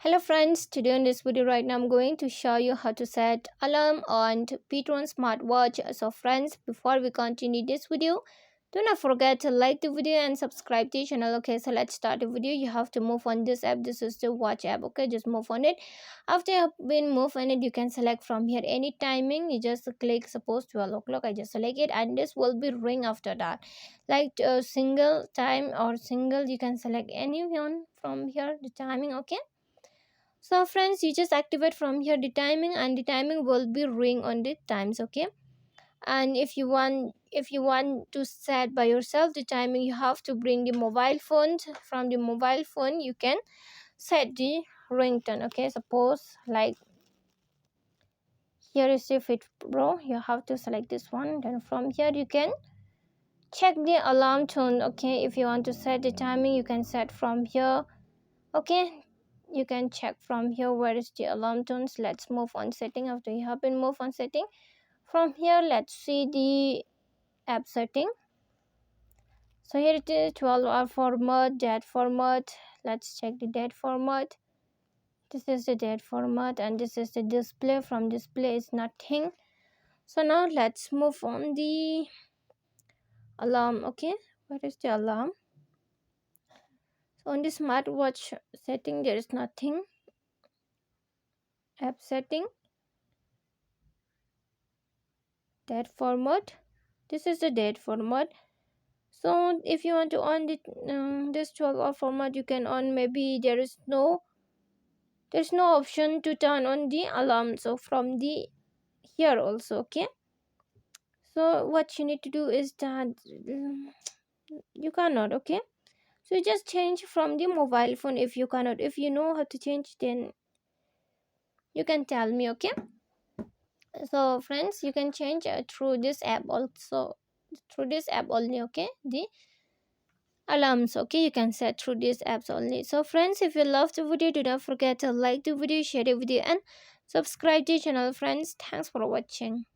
Hello friends, today in this video right now I'm going to show you how to set alarm on ptron smartwatch. So friends, before we continue this video, do not forget to like the video and subscribe to the channel. Okay, so let's start the video. You have to move on this app. This is the watch app. Okay, just move on it. After you have been moved on it, you can select from here any timing. You just click suppose 12 o'clock. I just select it and this will be ring after that. Like single time or single, you can select any one from here the timing. Okay, so friends, you just activate from here the timing and the timing will be ring on the times. Okay, and if you want to set by yourself the timing, you have to bring the mobile phone. From the mobile phone you can set the ringtone. Okay, suppose like here is the Fit Pro, you have to select this one. Then from here you can check the alarm tone. Okay, if you want to set the timing you can set from here. Okay, you can check from here where is the alarm tones. Let's move on setting. After you have been move on setting, from here let's see the app setting. So here it is 12-hour format, date format. Let's check the date format. This is the date format and this is the display. From display is nothing. So now let's move on the alarm. Okay, where is the alarm? So on the smartwatch setting there is nothing. App setting, date format, this is the date format. So if you want to on the this 12-hour format, you can on. Maybe there's no option to turn on the alarm, so from the here also. Okay, so what you need to do is that you cannot. Okay, so you just change from the mobile phone. If you cannot, if you know how to change, then you can tell me. Okay, so friends, you can change through this app also, through this app only. Okay, the alarms. Okay, you can set through these apps only. So friends, if you love the video, do not forget to like the video, share the video and subscribe to the channel. Friends, thanks for watching.